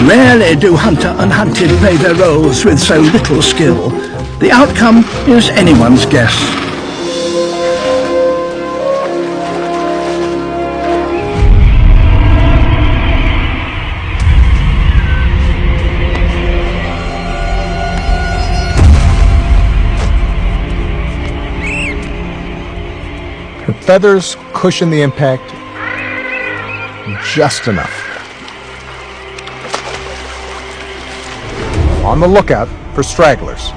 Rarely do hunter and hunted play their roles with so little skill. The outcome is anyone's guess. The feathers cushion the impact just enough. On the lookout for stragglers.